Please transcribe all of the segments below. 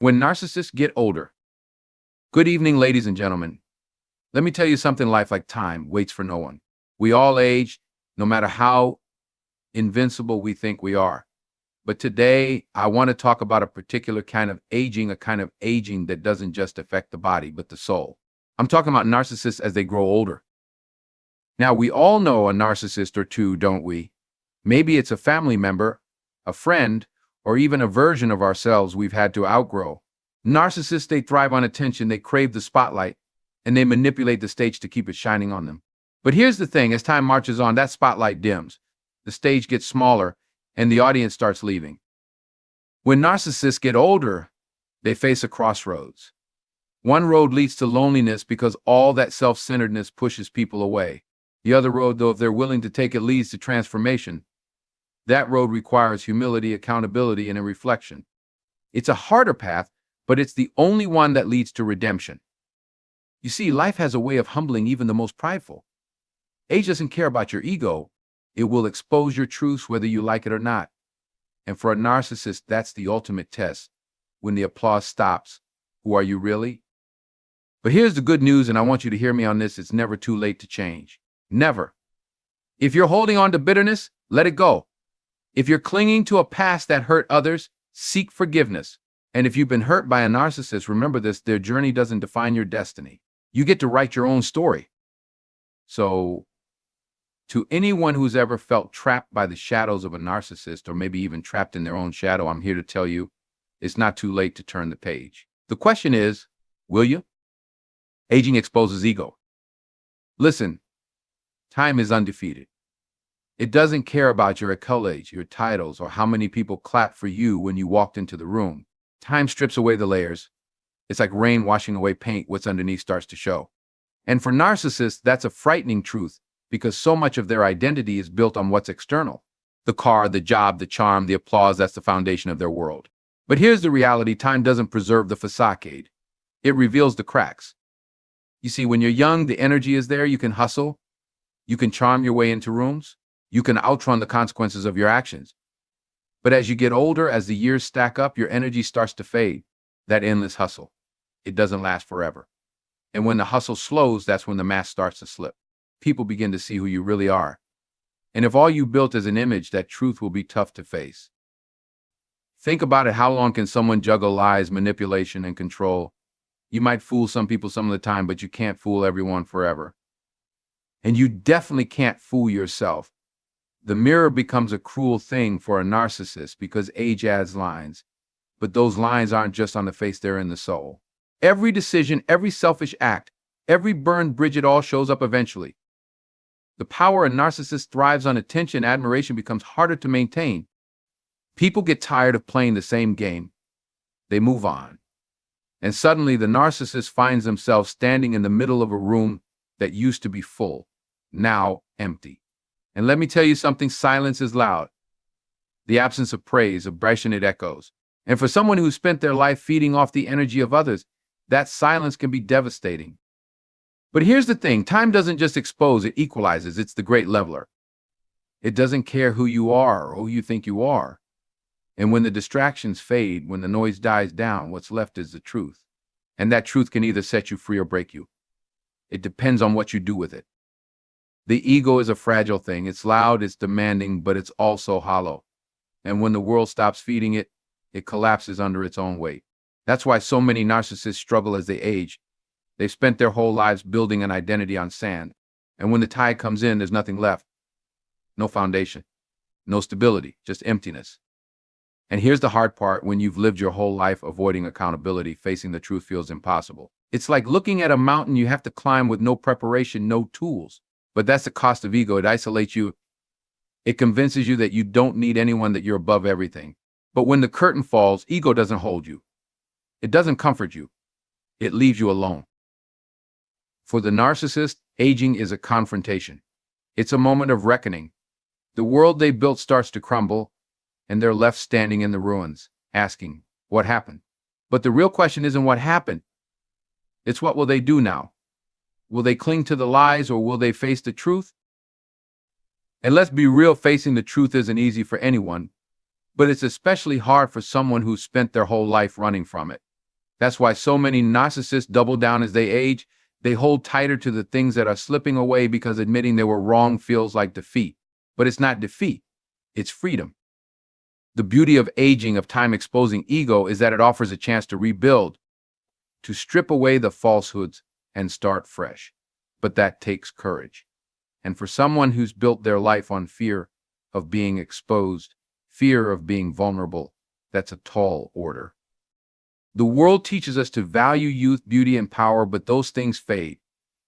When narcissists get older. Good evening, ladies and gentlemen. Let me tell you something, life like time waits for no one. We all age, no matter how invincible we think we are. But today, I want to talk about a particular kind of aging, that doesn't just affect the body, but the soul. I'm talking about narcissists as they grow older. Now, we all know a narcissist or two, don't we? Maybe it's a family member, a friend, or even a version of ourselves we've had to outgrow. Narcissists, they thrive on attention, they crave the spotlight, and they manipulate the stage to keep it shining on them. But here's the thing, as time marches on, that spotlight dims. The stage gets smaller, and the audience starts leaving. When narcissists get older, they face a crossroads. One road leads to loneliness because all that self-centeredness pushes people away. The other road, though, if they're willing to take it, leads to transformation. That road requires humility, accountability, and a reflection. It's a harder path, but it's the only one that leads to redemption. You see, life has a way of humbling even the most prideful. Age doesn't care about your ego. It will expose your truths whether you like it or not. And for a narcissist, that's the ultimate test. When the applause stops, who are you really? But here's the good news, and I want you to hear me on this. It's never too late to change. Never. If you're holding on to bitterness, let it go. If you're clinging to a past that hurt others, seek forgiveness. And if you've been hurt by a narcissist, remember this, their journey doesn't define your destiny. You get to write your own story. So, to anyone who's ever felt trapped by the shadows of a narcissist, or maybe even trapped in their own shadow, I'm here to tell you, it's not too late to turn the page. The question is, will you? Aging exposes ego. Listen, time is undefeated. It doesn't care about your accolades, your titles, or how many people clapped for you when you walked into the room. Time strips away the layers. It's like rain washing away paint. What's underneath starts to show. And for narcissists, that's a frightening truth, because so much of their identity is built on what's external. The car, the job, the charm, the applause, that's the foundation of their world. But here's the reality, time doesn't preserve the facade. It reveals the cracks. You see, when you're young, the energy is there, you can hustle, you can charm your way into rooms, you can outrun the consequences of your actions. But as you get older, as the years stack up, your energy starts to fade. That endless hustle, it doesn't last forever. And when the hustle slows, that's when the mask starts to slip. People begin to see who you really are. And if all you built is an image, that truth will be tough to face. Think about it. How long can someone juggle lies, manipulation, and control? You might fool some people some of the time, but you can't fool everyone forever. And you definitely can't fool yourself. The mirror becomes a cruel thing for a narcissist because age adds lines. But those lines aren't just on the face, they're in the soul. Every decision, every selfish act, every burned bridge, it all shows up eventually. The power a narcissist thrives on attention, admiration becomes harder to maintain. People get tired of playing the same game. They move on. And suddenly the narcissist finds themselves standing in the middle of a room that used to be full, now empty. And let me tell you something, silence is loud. The absence of praise, aggression, it echoes. And for someone who spent their life feeding off the energy of others, that silence can be devastating. But here's the thing, time doesn't just expose, it equalizes. It's the great leveler. It doesn't care who you are or who you think you are. And when the distractions fade, when the noise dies down, what's left is the truth. And that truth can either set you free or break you. It depends on what you do with it. The ego is a fragile thing. It's loud, it's demanding, but it's also hollow. And when the world stops feeding it, it collapses under its own weight. That's why so many narcissists struggle as they age. They've spent their whole lives building an identity on sand. And when the tide comes in, there's nothing left. No foundation, no stability, just emptiness. And here's the hard part, when you've lived your whole life avoiding accountability, facing the truth feels impossible. It's like looking at a mountain you have to climb with no preparation, no tools. But that's the cost of ego. It isolates you. It convinces you that you don't need anyone, that you're above everything. But when the curtain falls, ego doesn't hold you. It doesn't comfort you. It leaves you alone. For the narcissist, aging is a confrontation. It's a moment of reckoning. The world they built starts to crumble, and they're left standing in the ruins, asking, what happened? But the real question isn't what happened. It's what will they do now? Will they cling to the lies, or will they face the truth? And let's be real, facing the truth isn't easy for anyone, but it's especially hard for someone who spent their whole life running from it. That's why so many narcissists double down as they age. They hold tighter to the things that are slipping away because admitting they were wrong feels like defeat. But it's not defeat, it's freedom. The beauty of aging, of time exposing ego, is that it offers a chance to rebuild, to strip away the falsehoods and start fresh. But that takes courage. And for someone who's built their life on fear of being exposed, fear of being vulnerable, that's a tall order. The world teaches us to value youth, beauty, and power, but those things fade.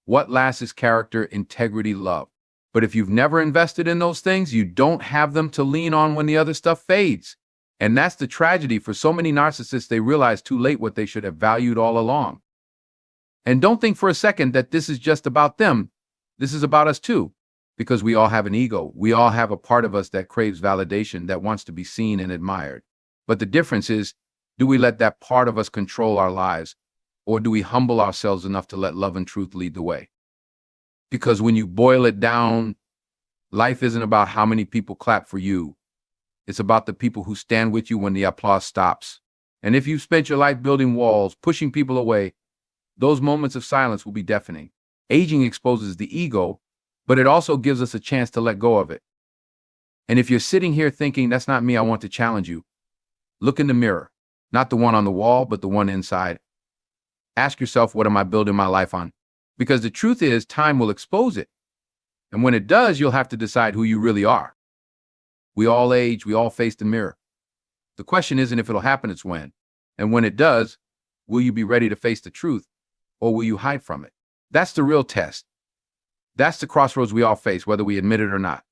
What lasts is character, integrity, love. But if you've never invested in those things, you don't have them to lean on when the other stuff fades. And that's the tragedy for so many narcissists. They realize too late what they should have valued all along. And don't think for a second that this is just about them. This is about us too, because we all have an ego. We all have a part of us that craves validation, that wants to be seen and admired. But the difference is, do we let that part of us control our lives, or do we humble ourselves enough to let love and truth lead the way? Because when you boil it down, life isn't about how many people clap for you. It's about the people who stand with you when the applause stops. And if you've spent your life building walls, pushing people away, those moments of silence will be deafening. Aging exposes the ego, but it also gives us a chance to let go of it. And if you're sitting here thinking, that's not me, I want to challenge you, look in the mirror. Not the one on the wall, but the one inside. Ask yourself, what am I building my life on? Because the truth is, time will expose it. And when it does, you'll have to decide who you really are. We all age, we all face the mirror. The question isn't if it'll happen, it's when. And when it does, will you be ready to face the truth, or will you hide from it? That's the real test. That's the crossroads we all face, whether we admit it or not.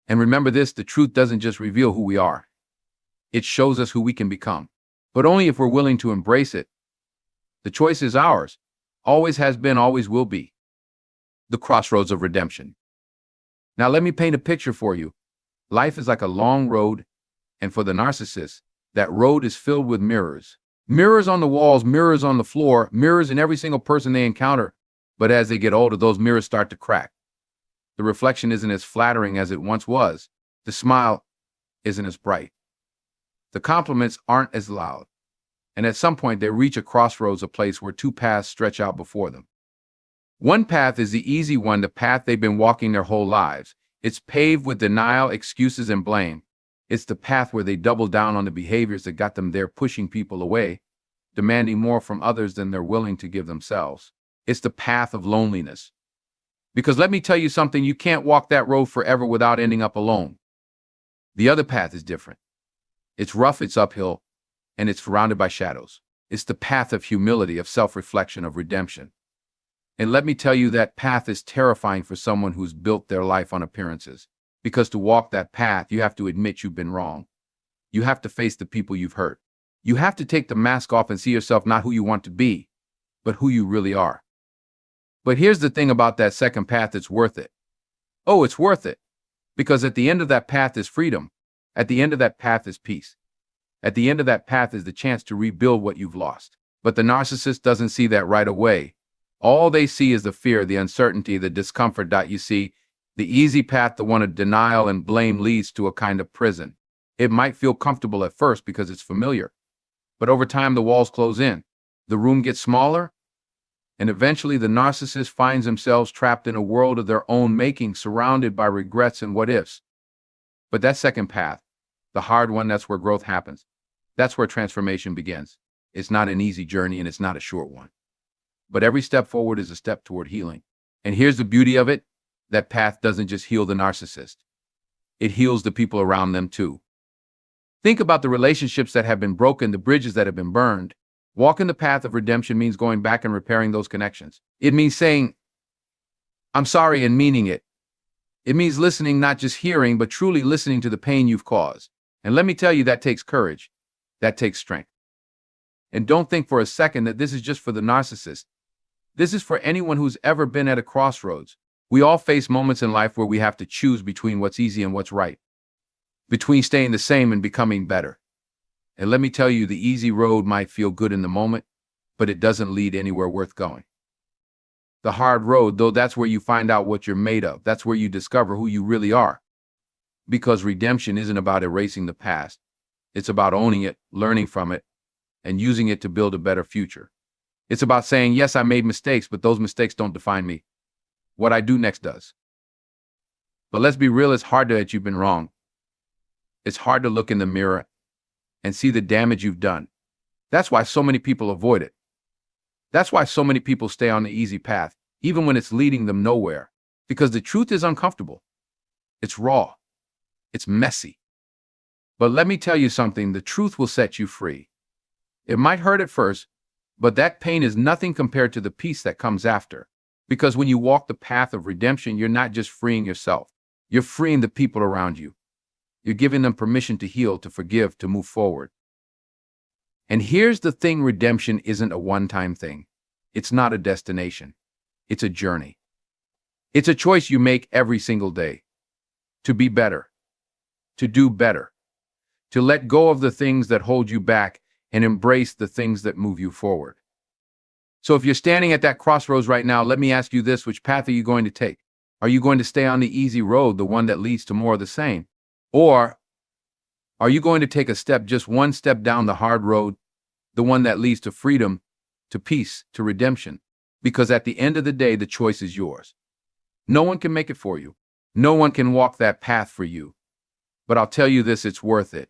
And remember this, the truth doesn't just reveal who we are. It shows us who we can become. But only if we're willing to embrace it. The choice is ours. Always has been, always will be. The crossroads of redemption. Now let me paint a picture for you. Life is like a long road, and for the narcissist, that road is filled with mirrors. Mirrors on the walls, mirrors on the floor, mirrors in every single person they encounter. But as they get older, those mirrors start to crack. The reflection isn't as flattering as it once was. The smile isn't as bright. The compliments aren't as loud. And at some point, they reach a crossroads, a place where two paths stretch out before them. One path is the easy one, the path they've been walking their whole lives. It's paved with denial, excuses, and blame. It's the path where they double down on the behaviors that got them there, pushing people away, demanding more from others than they're willing to give themselves. It's the path of loneliness. Because let me tell you something, you can't walk that road forever without ending up alone. The other path is different. It's rough, it's uphill, and it's surrounded by shadows. It's the path of humility, of self-reflection, of redemption. And let me tell you, that path is terrifying for someone who's built their life on appearances. Because to walk that path, you have to admit you've been wrong. You have to face the people you've hurt. You have to take the mask off and see yourself not who you want to be, but who you really are. But here's the thing about that second path, it's worth it. Oh, it's worth it. Because at the end of that path is freedom. At the end of that path is peace. At the end of that path is the chance to rebuild what you've lost. But the narcissist doesn't see that right away. All they see is the fear, the uncertainty, the discomfort. You see, the easy path, the one of denial and blame, leads to a kind of prison. It might feel comfortable at first because it's familiar. But over time, the walls close in. The room gets smaller. And eventually, the narcissist finds themselves trapped in a world of their own making, surrounded by regrets and what-ifs. But that second path, the hard one, that's where growth happens. That's where transformation begins. It's not an easy journey, and it's not a short one. But every step forward is a step toward healing. And here's the beauty of it. That path doesn't just heal the narcissist. It heals the people around them too. Think about the relationships that have been broken, the bridges that have been burned. Walking the path of redemption means going back and repairing those connections. It means saying, I'm sorry, and meaning it. It means listening, not just hearing, but truly listening to the pain you've caused. And let me tell you, that takes courage. That takes strength. And don't think for a second that this is just for the narcissist. This is for anyone who's ever been at a crossroads. We all face moments in life where we have to choose between what's easy and what's right, between staying the same and becoming better. And let me tell you, the easy road might feel good in the moment, but it doesn't lead anywhere worth going. The hard road, though, that's where you find out what you're made of. That's where you discover who you really are. Because redemption isn't about erasing the past. It's about owning it, learning from it, and using it to build a better future. It's about saying, yes, I made mistakes, but those mistakes don't define me. What I do next does. But let's be real, it's hard to admit you've been wrong. It's hard to look in the mirror and see the damage you've done. That's why so many people avoid it. That's why so many people stay on the easy path, even when it's leading them nowhere. Because the truth is uncomfortable. It's raw. It's messy. But let me tell you something, the truth will set you free. It might hurt at first, but that pain is nothing compared to the peace that comes after. Because when you walk the path of redemption, you're not just freeing yourself. You're freeing the people around you. You're giving them permission to heal, to forgive, to move forward. And here's the thing, redemption isn't a one-time thing. It's not a destination. It's a journey. It's a choice you make every single day. To be better. To do better. To let go of the things that hold you back and embrace the things that move you forward. So if you're standing at that crossroads right now, let me ask you this, which path are you going to take? Are you going to stay on the easy road, the one that leads to more of the same? Or are you going to take a step, just one step down the hard road, the one that leads to freedom, to peace, to redemption? Because at the end of the day, the choice is yours. No one can make it for you. No one can walk that path for you. But I'll tell you this, it's worth it.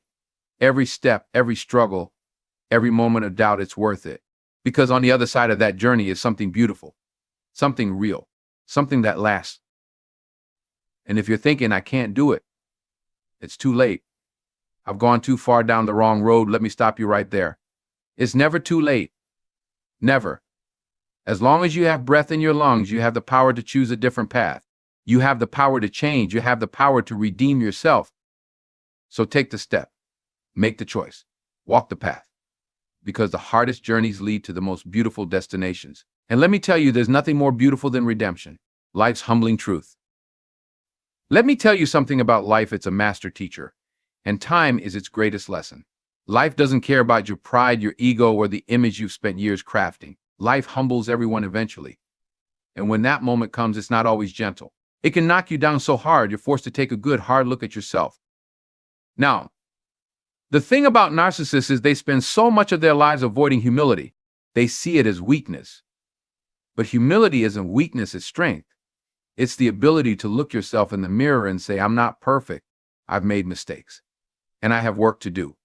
Every step, every struggle, every moment of doubt, it's worth it. Because on the other side of that journey is something beautiful, something real, something that lasts. And if you're thinking, I can't do it, it's too late. I've gone too far down the wrong road. Let me stop you right there. It's never too late. Never. As long as you have breath in your lungs, you have the power to choose a different path. You have the power to change. You have the power to redeem yourself. So take the step. Make the choice. Walk the path. Because the hardest journeys lead to the most beautiful destinations. And let me tell you, there's nothing more beautiful than redemption. Life's humbling truth. Let me tell you something about life. It's a master teacher, and time is its greatest lesson. Life doesn't care about your pride, your ego, or the image you've spent years crafting. Life humbles everyone eventually. And when that moment comes, it's not always gentle. It can knock you down so hard, you're forced to take a good, hard look at yourself. Now, the thing about narcissists is they spend so much of their lives avoiding humility. They see it as weakness. But humility isn't weakness, it's strength. It's the ability to look yourself in the mirror and say, I'm not perfect. I've made mistakes. And I have work to do.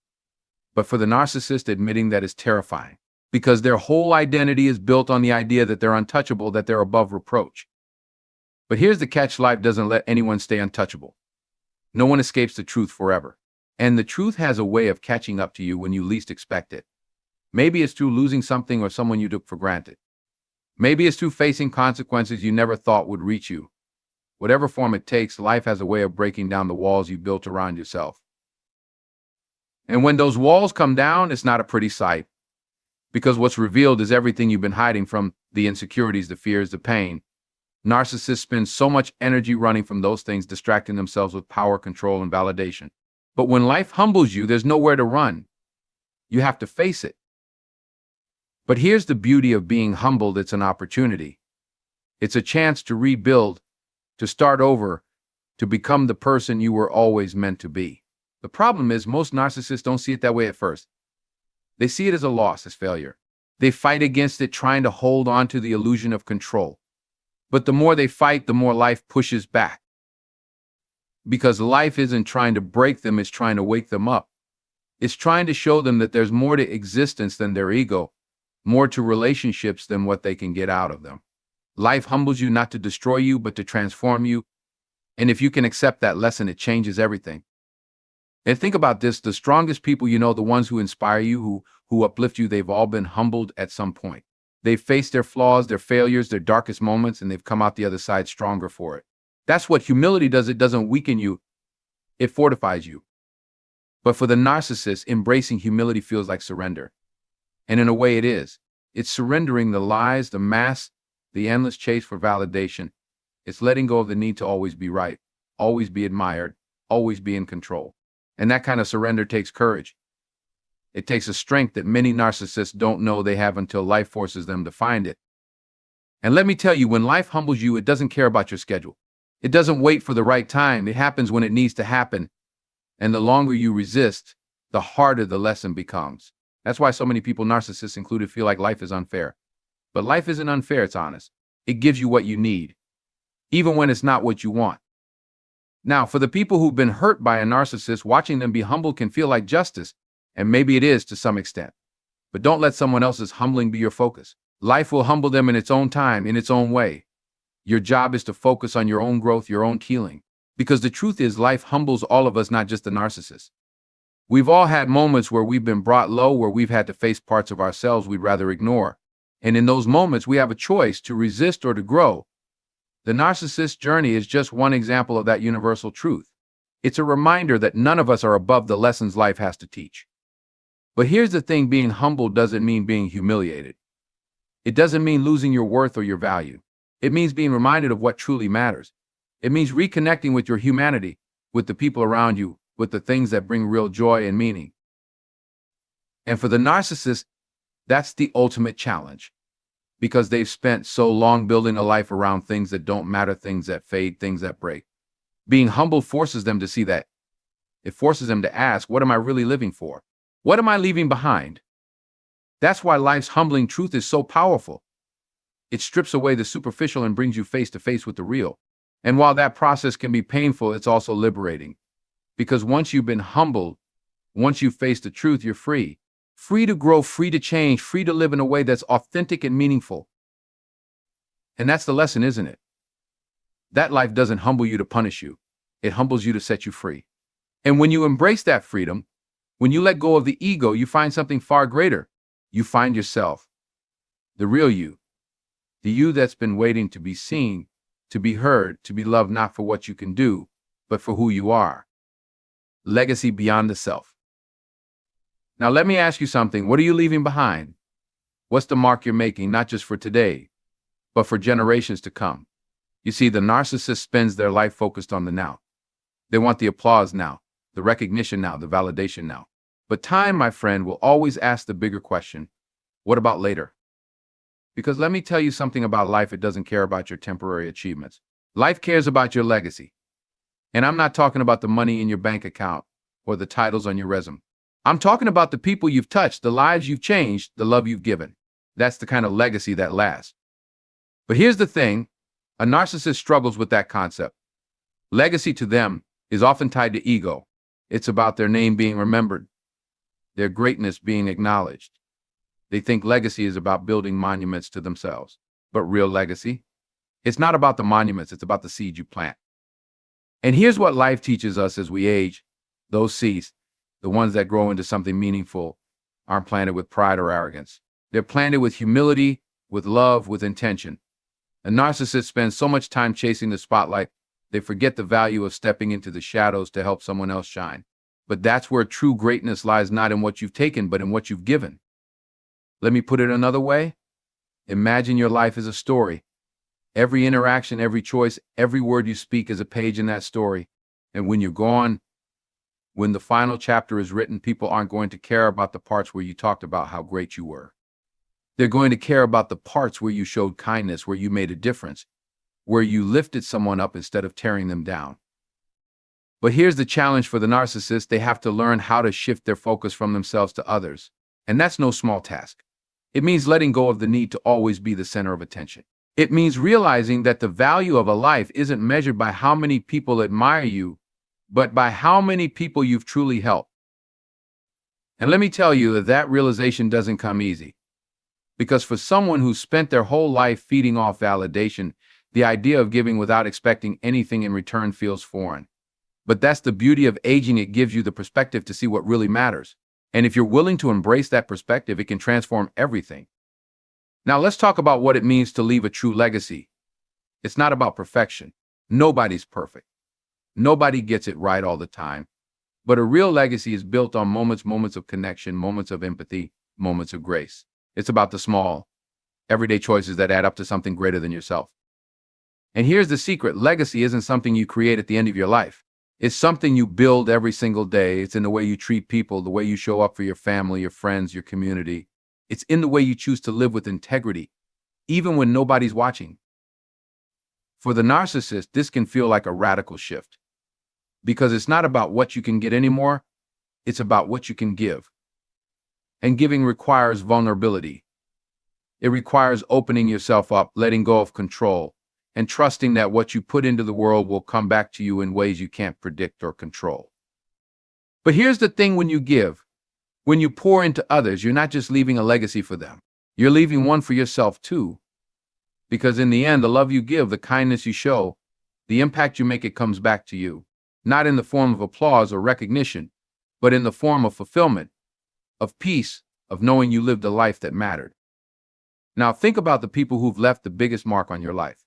But for the narcissist, admitting that is terrifying. Because their whole identity is built on the idea that they're untouchable, that they're above reproach. But here's the catch, life doesn't let anyone stay untouchable. No one escapes the truth forever. And the truth has a way of catching up to you when you least expect it. Maybe it's through losing something or someone you took for granted. Maybe it's through facing consequences you never thought would reach you. Whatever form it takes, life has a way of breaking down the walls you built around yourself. And when those walls come down, it's not a pretty sight. Because what's revealed is everything you've been hiding from, the insecurities, the fears, the pain. Narcissists spend so much energy running from those things, distracting themselves with power, control, and validation. But when life humbles you, there's nowhere to run. You have to face it. But here's the beauty of being humbled. It's an opportunity. It's a chance to rebuild, to start over, to become the person you were always meant to be. The problem is most narcissists don't see it that way at first. They see it as a loss, as failure. They fight against it, trying to hold on to the illusion of control. But the more they fight, the more life pushes back. Because life isn't trying to break them, it's trying to wake them up. It's trying to show them that there's more to existence than their ego, more to relationships than what they can get out of them. Life humbles you not to destroy you, but to transform you. And if you can accept that lesson, it changes everything. And think about this, the strongest people you know, the ones who inspire you, who uplift you, they've all been humbled at some point. They've faced their flaws, their failures, their darkest moments, and they've come out the other side stronger for it. That's what humility does. It doesn't weaken you. It fortifies you. But for the narcissist, embracing humility feels like surrender. And in a way it is. It's surrendering the lies, the masks, the endless chase for validation. It's letting go of the need to always be right, always be admired, always be in control. And that kind of surrender takes courage. It takes a strength that many narcissists don't know they have until life forces them to find it. And let me tell you, when life humbles you, it doesn't care about your schedule. It doesn't wait for the right time. It happens when it needs to happen. And the longer you resist, the harder the lesson becomes. That's why so many people, narcissists included, feel like life is unfair. But life isn't unfair, it's honest. It gives you what you need, even when it's not what you want. Now, for the people who've been hurt by a narcissist, watching them be humbled can feel like justice, and maybe it is to some extent. But don't let someone else's humbling be your focus. Life will humble them in its own time, in its own way. Your job is to focus on your own growth, your own healing. Because the truth is, life humbles all of us, not just the narcissist. We've all had moments where we've been brought low, where we've had to face parts of ourselves we'd rather ignore. And in those moments, we have a choice to resist or to grow. The narcissist journey is just one example of that universal truth. It's a reminder that none of us are above the lessons life has to teach. But here's the thing, being humbled doesn't mean being humiliated. It doesn't mean losing your worth or your value. It means being reminded of what truly matters. It means reconnecting with your humanity, with the people around you, with the things that bring real joy and meaning. And for the narcissist, that's the ultimate challenge, because they've spent so long building a life around things that don't matter, things that fade, things that break. Being humble forces them to see that. It forces them to ask, what am I really living for? What am I leaving behind? That's why life's humbling truth is so powerful. It strips away the superficial and brings you face to face with the real. And while that process can be painful, it's also liberating. Because once you've been humbled, once you've faced the truth, you're free. Free to grow, free to change, free to live in a way that's authentic and meaningful. And that's the lesson, isn't it? That life doesn't humble you to punish you. It humbles you to set you free. And when you embrace that freedom, when you let go of the ego, you find something far greater. You find yourself, the real you, the you that's been waiting to be seen, to be heard, to be loved, not for what you can do, but for who you are. Legacy beyond the self. Now let me ask you something. What are you leaving behind? What's the mark you're making, not just for today, but for generations to come? You see, the narcissist spends their life focused on the now. They want the applause now, the recognition now, the validation now. But time, my friend, will always ask the bigger question, what about later? Because let me tell you something about life, it doesn't care about your temporary achievements. Life cares about your legacy. And I'm not talking about the money in your bank account or the titles on your resume. I'm talking about the people you've touched, the lives you've changed, the love you've given. That's the kind of legacy that lasts. But here's the thing, a narcissist struggles with that concept. Legacy to them is often tied to ego. It's about their name being remembered, their greatness being acknowledged. They think legacy is about building monuments to themselves. But real legacy, it's not about the monuments, it's about the seeds you plant. And here's what life teaches us as we age. Those seeds, the ones that grow into something meaningful, aren't planted with pride or arrogance. They're planted with humility, with love, with intention. A narcissist spends so much time chasing the spotlight, they forget the value of stepping into the shadows to help someone else shine. But that's where true greatness lies, not in what you've taken, but in what you've given. Let me put it another way. Imagine your life as a story. Every interaction, every choice, every word you speak is a page in that story. And when you're gone, when the final chapter is written, people aren't going to care about the parts where you talked about how great you were. They're going to care about the parts where you showed kindness, where you made a difference, where you lifted someone up instead of tearing them down. But here's the challenge for the narcissist. They have to learn how to shift their focus from themselves to others. And that's no small task. It means letting go of the need to always be the center of attention. It means realizing that the value of a life isn't measured by how many people admire you, but by how many people you've truly helped. And let me tell you that that realization doesn't come easy. Because for someone who spent their whole life feeding off validation, the idea of giving without expecting anything in return feels foreign. But that's the beauty of aging. It gives you the perspective to see what really matters. And if you're willing to embrace that perspective, it can transform everything. Now let's talk about what it means to leave a true legacy. It's not about perfection. Nobody's perfect. Nobody gets it right all the time. But a real legacy is built on moments of connection, moments of empathy, moments of grace. It's about the small, everyday choices that add up to something greater than yourself. And here's the secret. Legacy isn't something you create at the end of your life. It's something you build every single day. It's in the way you treat people, the way you show up for your family, your friends, your community. It's in the way you choose to live with integrity, even when nobody's watching. For the narcissist, this can feel like a radical shift, because it's not about what you can get anymore. It's about what you can give. And giving requires vulnerability. It requires opening yourself up, letting go of control, and trusting that what you put into the world will come back to you in ways you can't predict or control. But here's the thing: when you give, when you pour into others, you're not just leaving a legacy for them. You're leaving one for yourself too. Because in the end, the love you give, the kindness you show, the impact you make, it comes back to you. Not in the form of applause or recognition, but in the form of fulfillment, of peace, of knowing you lived a life that mattered. Now think about the people who've left the biggest mark on your life.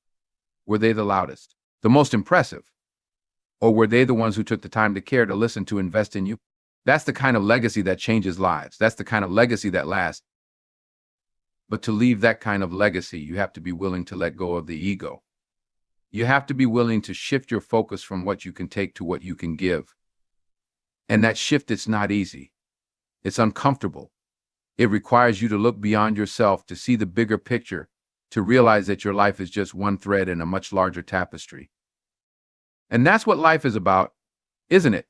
Were they the loudest, the most impressive? Or were they the ones who took the time to care, to listen, to invest in you? That's the kind of legacy that changes lives. That's the kind of legacy that lasts. But to leave that kind of legacy, you have to be willing to let go of the ego. You have to be willing to shift your focus from what you can take to what you can give. And that shift, it's not easy. It's uncomfortable. It requires you to look beyond yourself, to see the bigger picture, to realize that your life is just one thread in a much larger tapestry. And that's what life is about, isn't it?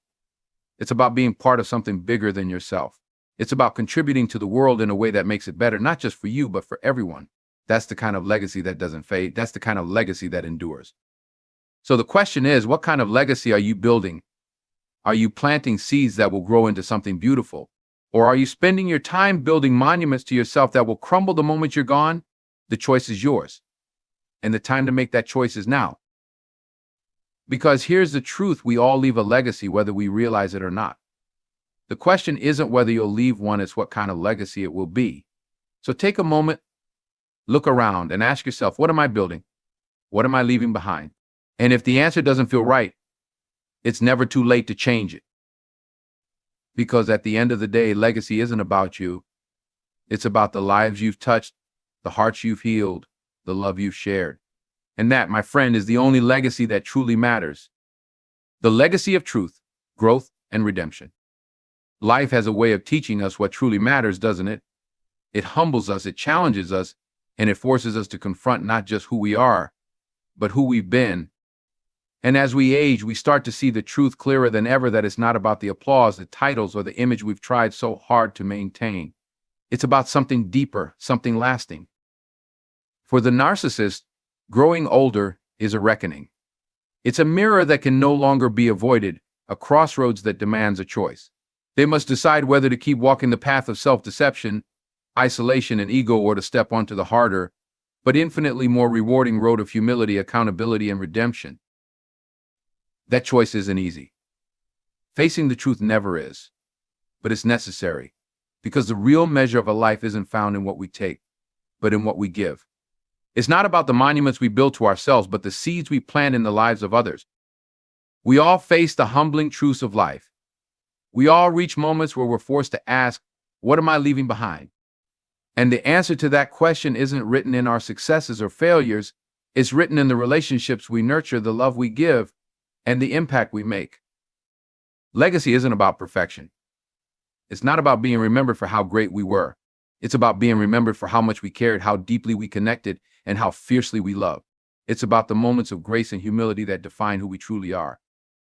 It's about being part of something bigger than yourself. It's about contributing to the world in a way that makes it better, not just for you, but for everyone. That's the kind of legacy that doesn't fade. That's the kind of legacy that endures. So the question is, what kind of legacy are you building? Are you planting seeds that will grow into something beautiful? Or are you spending your time building monuments to yourself that will crumble the moment you're gone? The choice is yours. And the time to make that choice is now. Because here's the truth: we all leave a legacy, whether we realize it or not. The question isn't whether you'll leave one, it's what kind of legacy it will be. So take a moment, look around, and ask yourself, what am I building? What am I leaving behind? And if the answer doesn't feel right, it's never too late to change it. Because at the end of the day, legacy isn't about you. It's about the lives you've touched, the hearts you've healed, the love you've shared. And that, my friend, is the only legacy that truly matters. The legacy of truth, growth, and redemption. Life has a way of teaching us what truly matters, doesn't it? It humbles us, it challenges us, and it forces us to confront not just who we are, but who we've been. And as we age, we start to see the truth clearer than ever, that it's not about the applause, the titles, or the image we've tried so hard to maintain. It's about something deeper, something lasting. For the narcissist, growing older is a reckoning. It's a mirror that can no longer be avoided, a crossroads that demands a choice. They must decide whether to keep walking the path of self-deception, isolation, and ego, or to step onto the harder, but infinitely more rewarding road of humility, accountability, and redemption. That choice isn't easy. Facing the truth never is, but it's necessary, because the real measure of a life isn't found in what we take, but in what we give. It's not about the monuments we build to ourselves, but the seeds we plant in the lives of others. We all face the humbling truths of life. We all reach moments where we're forced to ask, what am I leaving behind? And the answer to that question isn't written in our successes or failures. It's written in the relationships we nurture, the love we give, and the impact we make. Legacy isn't about perfection. It's not about being remembered for how great we were. It's about being remembered for how much we cared, how deeply we connected, and how fiercely we loved. It's about the moments of grace and humility that define who we truly are.